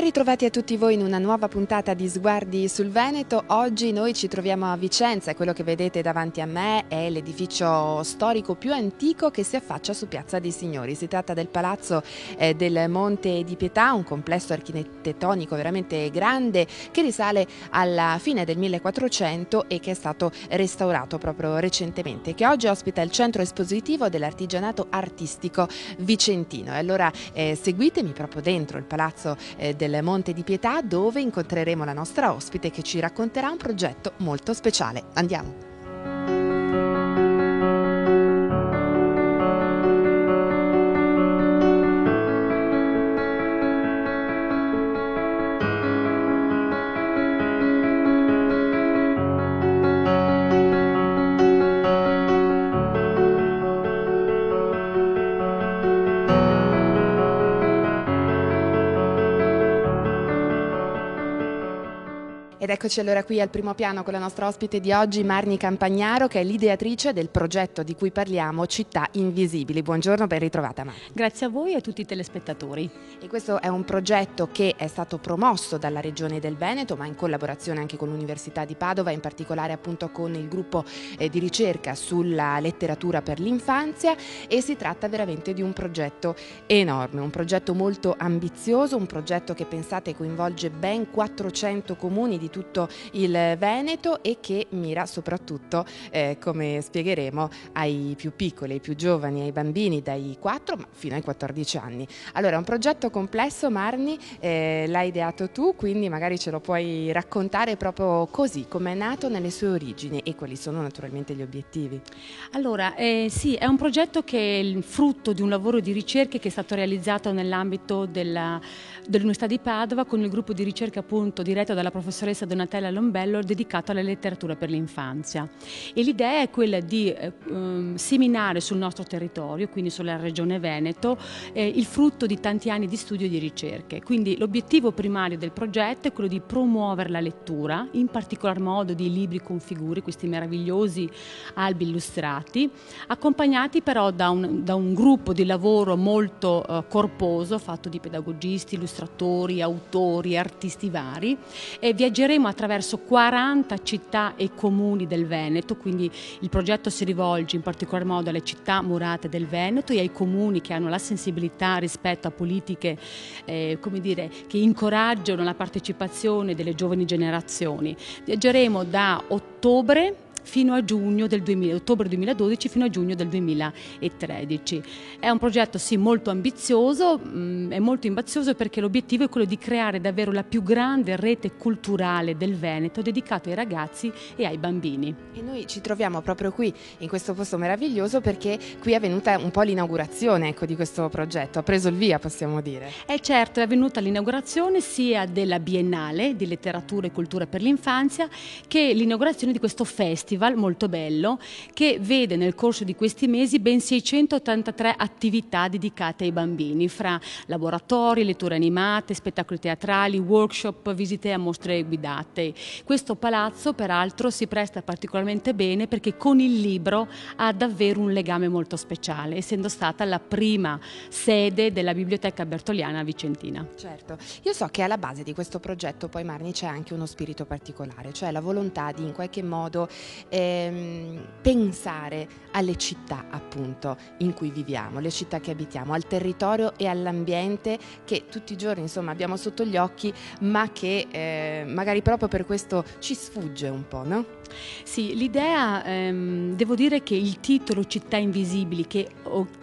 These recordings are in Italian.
ritrovati a tutti voi in una nuova puntata di Sguardi sul Veneto. Oggi noi ci troviamo a Vicenza e quello che vedete davanti a me è l'edificio storico più antico che si affaccia su Piazza dei Signori. Si tratta del Palazzo del Monte di Pietà, un complesso architettonico veramente grande che risale alla fine del 1400 e che è stato restaurato proprio recentemente, che oggi ospita il centro espositivo dell'artigianato artistico vicentino. E allora seguitemi proprio dentro il Palazzo del Monte di Pietà, dove incontreremo la nostra ospite che ci racconterà un progetto molto speciale. Andiamo! Ed eccoci allora qui al primo piano con la nostra ospite di oggi, Marni Campagnaro, che è l'ideatrice del progetto di cui parliamo, Città Invisibili. Buongiorno, ben ritrovata Marni. Grazie a voi e a tutti i telespettatori. E questo è un progetto che è stato promosso dalla Regione del Veneto, ma in collaborazione anche con l'Università di Padova, in particolare appunto con il gruppo di ricerca sulla letteratura per l'infanzia, e si tratta veramente di un progetto enorme, un progetto molto ambizioso, un progetto che pensate coinvolge ben 400 comuni di tutto il Veneto e che mira soprattutto, come spiegheremo, ai più piccoli, ai più giovani, ai bambini dai 4 fino ai 14 anni. Allora, è un progetto complesso, Marni, l'hai ideato tu, quindi magari ce lo puoi raccontare proprio così, come è nato nelle sue origini e quali sono naturalmente gli obiettivi. Allora, sì, è un progetto che è il frutto di un lavoro di ricerca che è stato realizzato nell'ambito dell'Università di Padova con il gruppo di ricerca appunto diretto dalla professoressa Donatella Lombello, dedicato alla letteratura per l'infanzia. E l'idea è quella di seminare sul nostro territorio, quindi sulla regione Veneto, il frutto di tanti anni di studio e di ricerche. Quindi l'obiettivo primario del progetto è quello di promuovere la lettura, in particolar modo di libri con figure, questi meravigliosi albi illustrati, accompagnati però da un gruppo di lavoro molto corposo, fatto di pedagogisti, illustratori, autori, artisti vari, e viaggeremo attraverso 40 città e comuni del Veneto, quindi il progetto si rivolge in particolar modo alle città murate del Veneto e ai comuni che hanno la sensibilità rispetto a politiche come dire, che incoraggiano la partecipazione delle giovani generazioni. Viaggeremo da ottobre fino a giugno ottobre 2012 fino a giugno del 2013. È un progetto sì molto ambizioso, è molto ambizioso perché l'obiettivo è quello di creare davvero la più grande rete culturale del Veneto dedicato ai ragazzi e ai bambini. E noi ci troviamo proprio qui in questo posto meraviglioso perché qui è venuta un po' l'inaugurazione, ecco, di questo progetto, ha preso il via, possiamo dire. Certo, è avvenuta l'inaugurazione sia della Biennale di Letteratura e Cultura per l'Infanzia che l'inaugurazione di questo festival molto bello che vede nel corso di questi mesi ben 683 attività dedicate ai bambini, fra laboratori, letture animate, spettacoli teatrali, workshop, visite a mostre guidate. Questo palazzo peraltro si presta particolarmente bene perché con il libro ha davvero un legame molto speciale, essendo stata la prima sede della Biblioteca Bertoliana Vicentina. Certo, io so che alla base di questo progetto poi, Marni, c'è anche uno spirito particolare, cioè la volontà di in qualche modo pensare alle città appunto in cui viviamo, le città che abitiamo, al territorio e all'ambiente che tutti i giorni insomma abbiamo sotto gli occhi, ma che magari proprio per questo ci sfugge un po', no? Sì, l'idea, devo dire che il titolo Città Invisibili, che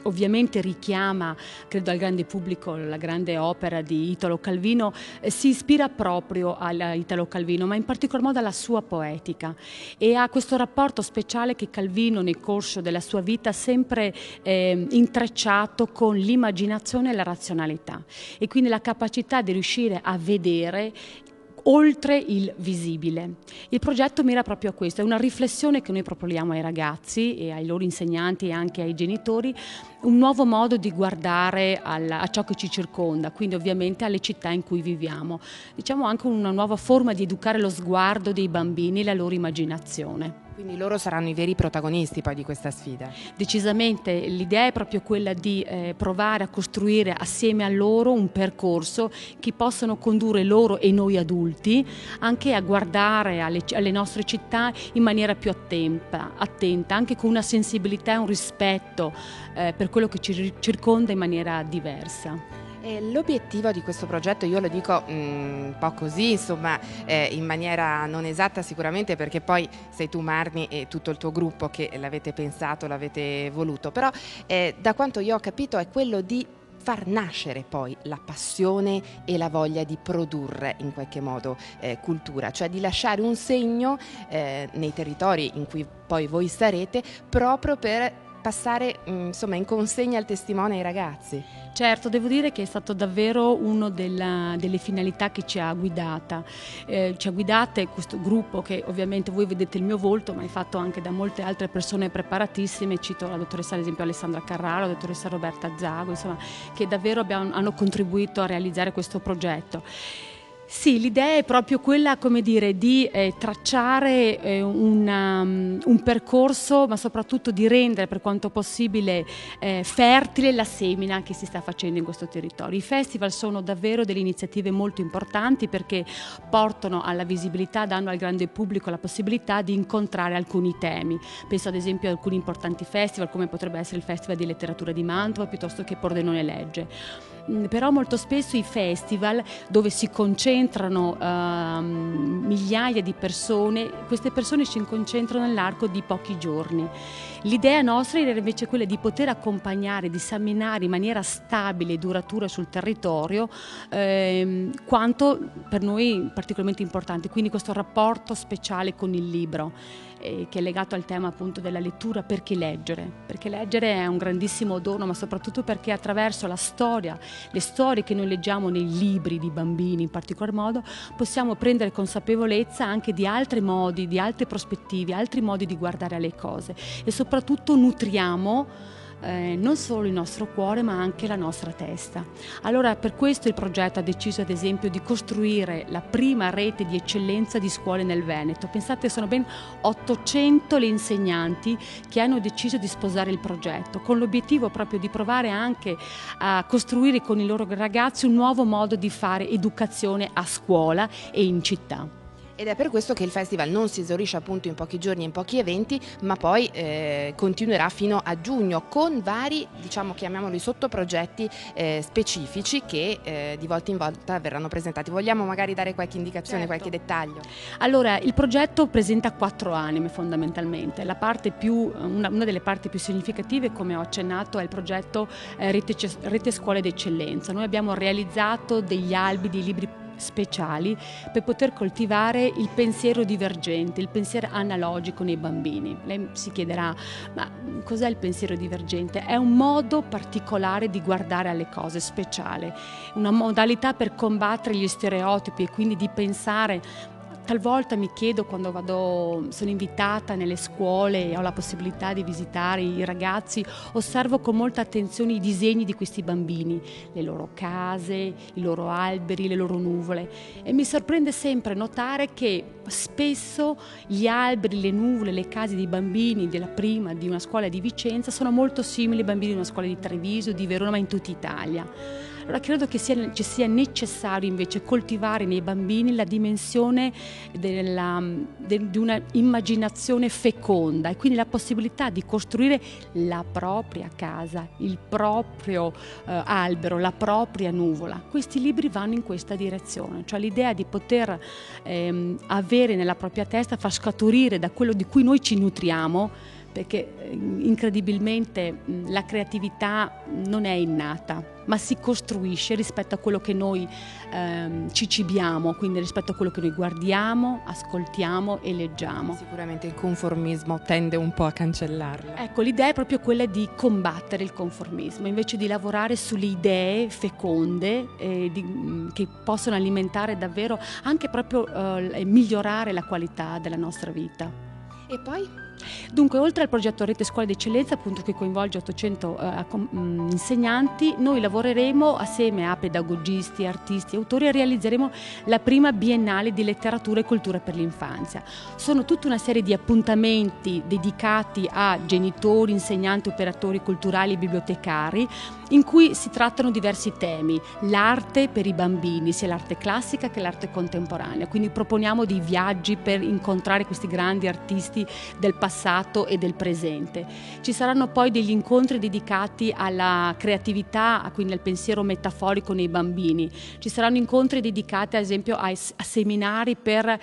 ovviamente richiama, credo al grande pubblico, la grande opera di Italo Calvino, si ispira proprio a Italo Calvino, ma in particolar modo alla sua poetica e a questo rapporto speciale che Calvino nel corso della sua vita ha sempre intrecciato con l'immaginazione e la razionalità, e quindi la capacità di riuscire a vedere oltre il visibile. Il progetto mira proprio a questo, è una riflessione che noi proponiamo ai ragazzi e ai loro insegnanti e anche ai genitori, un nuovo modo di guardare a ciò che ci circonda, quindi ovviamente alle città in cui viviamo. Diciamo anche una nuova forma di educare lo sguardo dei bambini e la loro immaginazione. Quindi loro saranno i veri protagonisti poi di questa sfida. Decisamente, l'idea è proprio quella di provare a costruire assieme a loro un percorso che possano condurre loro e noi adulti anche a guardare alle nostre città in maniera più attenta, anche con una sensibilità e un rispetto per quello che ci circonda in maniera diversa. L'obiettivo di questo progetto, io lo dico un po' così, insomma, in maniera non esatta sicuramente, perché poi sei tu, Marni, e tutto il tuo gruppo che l'avete pensato, l'avete voluto, però da quanto io ho capito è quello di far nascere poi la passione e la voglia di produrre in qualche modo cultura, cioè di lasciare un segno nei territori in cui poi voi sarete, proprio per passare insomma in consegna il testimone ai ragazzi. Certo, devo dire che è stato davvero una delle finalità che ci ha guidata. Ci ha guidate questo gruppo che ovviamente voi vedete il mio volto, ma è fatto anche da molte altre persone preparatissime, cito la dottoressa ad esempio Alessandra Carraro, la dottoressa Roberta Zago, insomma, che davvero hanno contribuito a realizzare questo progetto. Sì, l'idea è proprio quella, come dire, di tracciare un percorso, ma soprattutto di rendere per quanto possibile fertile la semina che si sta facendo in questo territorio. I festival sono davvero delle iniziative molto importanti perché portano alla visibilità, danno al grande pubblico la possibilità di incontrare alcuni temi. Penso ad esempio a alcuni importanti festival come potrebbe essere il Festival di Letteratura di Mantova piuttosto che Pordenone Legge. Però molto spesso i festival dove si concentrano migliaia di persone, queste persone si concentrano nell'arco di pochi giorni. L'idea nostra era invece quella di poter accompagnare, disseminare in maniera stabile e duratura sul territorio quanto per noi particolarmente importante, quindi questo rapporto speciale con il libro che è legato al tema appunto della lettura. Perché leggere? Perché leggere è un grandissimo dono, ma soprattutto perché attraverso la storia, le storie che noi leggiamo nei libri di bambini in particolar modo, possiamo prendere consapevolezza anche di altri modi, di altre prospettive, altri modi di guardare alle cose e soprattutto nutriamo non solo il nostro cuore ma anche la nostra testa. Allora per questo il progetto ha deciso ad esempio di costruire la prima rete di eccellenza di scuole nel Veneto. Pensate, sono ben 800 le insegnanti che hanno deciso di sposare il progetto con l'obiettivo proprio di provare anche a costruire con i loro ragazzi un nuovo modo di fare educazione a scuola e in città. Ed è per questo che il festival non si esaurisce appunto in pochi giorni e in pochi eventi, ma poi continuerà fino a giugno con vari, diciamo, chiamiamoli sottoprogetti specifici che di volta in volta verranno presentati. Vogliamo magari dare qualche indicazione, certo, qualche dettaglio? Allora, il progetto presenta 4 anime fondamentalmente. Una delle parti più significative, come ho accennato, è il progetto Rete Scuole d'Eccellenza. Noi abbiamo realizzato degli albi, dei libri speciali per poter coltivare il pensiero divergente, il pensiero analogico nei bambini. Lei si chiederà, ma cos'è il pensiero divergente? È un modo particolare di guardare alle cose, speciale, una modalità per combattere gli stereotipi e quindi di pensare. Talvolta mi chiedo, quando sono invitata nelle scuole e ho la possibilità di visitare i ragazzi, osservo con molta attenzione i disegni di questi bambini, le loro case, i loro alberi, le loro nuvole, e mi sorprende sempre notare che spesso gli alberi, le nuvole, le case dei bambini di una scuola di Vicenza sono molto simili ai bambini di una scuola di Treviso, di Verona, ma in tutta Italia. Allora credo che ci sia necessario invece coltivare nei bambini la dimensione di una immaginazione feconda e quindi la possibilità di costruire la propria casa, il proprio albero, la propria nuvola. Questi libri vanno in questa direzione, cioè l'idea di poter avere nella propria testa, far scaturire da quello di cui noi ci nutriamo, perché incredibilmente la creatività non è innata, ma si costruisce rispetto a quello che noi ci cibiamo, quindi rispetto a quello che noi guardiamo, ascoltiamo e leggiamo. Sicuramente il conformismo tende un po' a cancellarla. Ecco, l'idea è proprio quella di combattere il conformismo, invece di lavorare sulle idee feconde che possono alimentare davvero, anche proprio migliorare la qualità della nostra vita. E poi Dunque, oltre al progetto Rete Scuole d'Eccellenza, appunto, che coinvolge 800 insegnanti, noi lavoreremo assieme a pedagogisti, artisti, autori e realizzeremo la prima biennale di letteratura e cultura per l'infanzia. Sono tutta una serie di appuntamenti dedicati a genitori, insegnanti, operatori culturali e bibliotecari, in cui si trattano diversi temi: l'arte per i bambini, sia l'arte classica che l'arte contemporanea. Quindi proponiamo dei viaggi per incontrare questi grandi artisti del passato e del presente. Ci saranno poi degli incontri dedicati alla creatività, quindi al pensiero metaforico nei bambini. Ci saranno incontri dedicati ad esempio a seminari per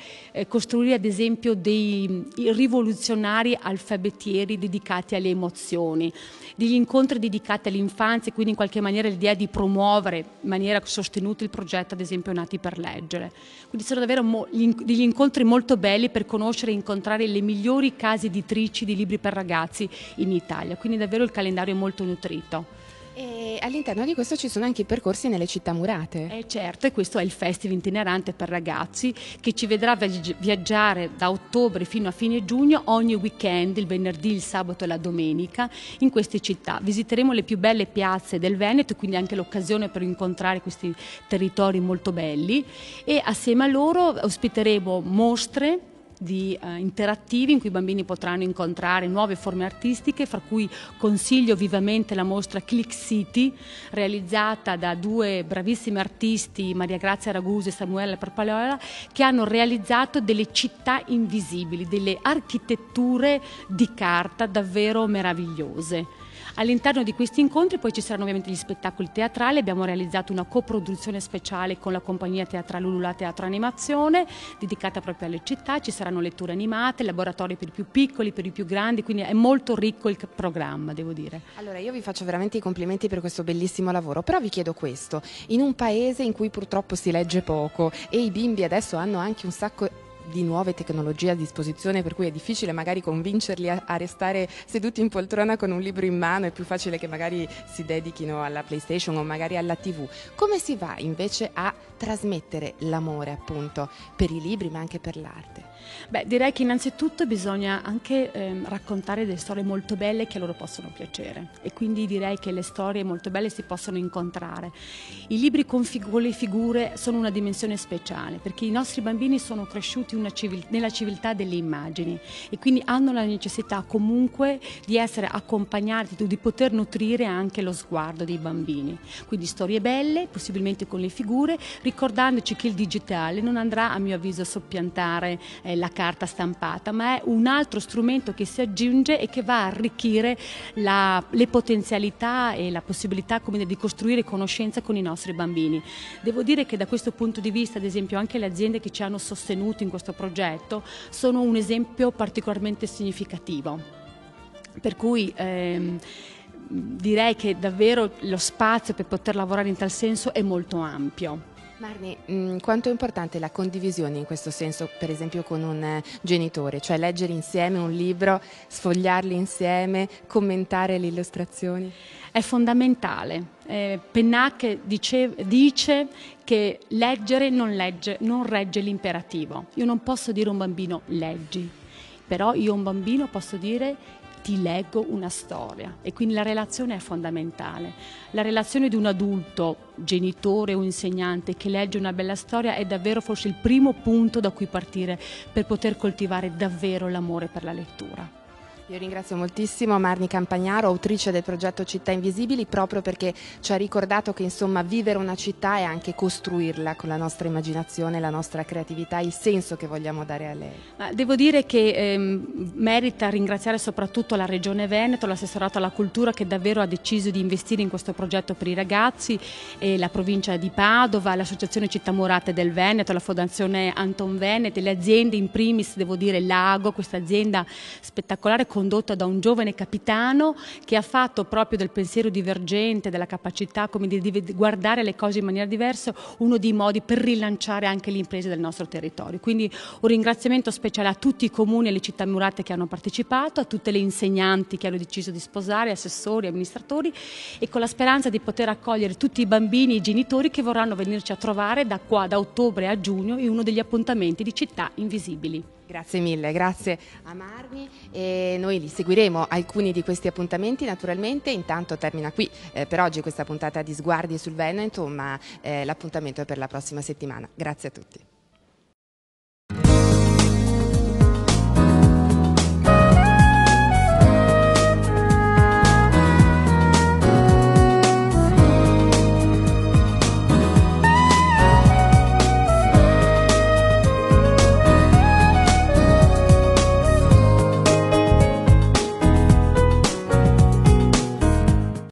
costruire ad esempio dei rivoluzionari alfabetieri dedicati alle emozioni, degli incontri dedicati all'infanzia, quindi in qualche maniera l'idea di promuovere in maniera sostenuta il progetto ad esempio Nati per Leggere. Quindi sono davvero degli incontri molto belli per conoscere e incontrare le migliori case editrici di libri per ragazzi in Italia, quindi davvero il calendario è molto nutrito. E all'interno di questo ci sono anche i percorsi nelle città murate. Certo, e questo è il festival itinerante per ragazzi che ci vedrà viaggiare da ottobre fino a fine giugno ogni weekend, il venerdì, il sabato e la domenica, in queste città. Visiteremo le più belle piazze del Veneto, quindi anche l'occasione per incontrare questi territori molto belli, e assieme a loro ospiteremo mostre interattivi in cui i bambini potranno incontrare nuove forme artistiche, fra cui consiglio vivamente la mostra Click City, realizzata da due bravissimi artisti, Maria Grazia Ragusa e Samuele Perpalola, che hanno realizzato delle città invisibili, delle architetture di carta davvero meravigliose. All'interno di questi incontri poi ci saranno ovviamente gli spettacoli teatrali. Abbiamo realizzato una coproduzione speciale con la compagnia teatrale Ulula Teatro Animazione, dedicata proprio alle città. Ci saranno letture animate, laboratori per i più piccoli, per i più grandi, quindi è molto ricco il programma, devo dire. Allora, io vi faccio veramente i complimenti per questo bellissimo lavoro, però vi chiedo questo: in un paese in cui purtroppo si legge poco e i bimbi adesso hanno anche un sacco di nuove tecnologie a disposizione, per cui è difficile magari convincerli a restare seduti in poltrona con un libro in mano, è più facile che magari si dedichino alla PlayStation o magari alla TV. Come si va invece a trasmettere l'amore appunto per i libri ma anche per l'arte? Beh, direi che innanzitutto bisogna anche raccontare delle storie molto belle che a loro possono piacere, e quindi direi che le storie molto belle si possono incontrare. I libri con le figure sono una dimensione speciale, perché i nostri bambini sono cresciuti nella civiltà delle immagini e quindi hanno la necessità comunque di essere accompagnati, di poter nutrire anche lo sguardo dei bambini. Quindi storie belle, possibilmente con le figure, ricordandoci che il digitale non andrà, a mio avviso, a soppiantare la carta stampata, ma è un altro strumento che si aggiunge e che va a arricchire le potenzialità e la possibilità, come dire, di costruire conoscenza con i nostri bambini. Devo dire che da questo punto di vista, ad esempio, anche le aziende che ci hanno sostenuto in questo progetto sono un esempio particolarmente significativo, per cui direi che davvero lo spazio per poter lavorare in tal senso è molto ampio. Marni, quanto è importante la condivisione in questo senso, per esempio con un genitore, cioè leggere insieme un libro, sfogliarli insieme, commentare le illustrazioni? È fondamentale. Pennac dice che leggere non regge l'imperativo. Io non posso dire a un bambino leggi, però io a un bambino posso dire ti leggo una storia, e quindi la relazione è fondamentale. La relazione di un adulto, genitore o insegnante, che legge una bella storia è davvero forse il primo punto da cui partire per poter coltivare davvero l'amore per la lettura. Io ringrazio moltissimo Marni Campagnaro, autrice del progetto Città Invisibili, proprio perché ci ha ricordato che insomma vivere una città è anche costruirla con la nostra immaginazione, la nostra creatività, il senso che vogliamo dare a lei. Devo dire che merita ringraziare soprattutto la Regione Veneto, l'assessorato alla cultura, che davvero ha deciso di investire in questo progetto per i ragazzi, e la provincia di Padova, l'associazione Città Murate del Veneto, la fondazione Anton Veneto, le aziende, in primis devo dire Lago, questa azienda spettacolare condotta da un giovane capitano che ha fatto proprio del pensiero divergente, della capacità, come di guardare le cose in maniera diversa, uno dei modi per rilanciare anche le imprese del nostro territorio. Quindi un ringraziamento speciale a tutti i comuni e le città murate che hanno partecipato, a tutte le insegnanti che hanno deciso di sposare, assessori, amministratori, e con la speranza di poter accogliere tutti i bambini e i genitori che vorranno venirci a trovare da ottobre a giugno in uno degli appuntamenti di Città Invisibili. Grazie mille, grazie a Marmi, e noi li seguiremo alcuni di questi appuntamenti naturalmente. Intanto termina qui per oggi questa puntata di Sguardi sul Veneto, ma l'appuntamento è per la prossima settimana. Grazie a tutti.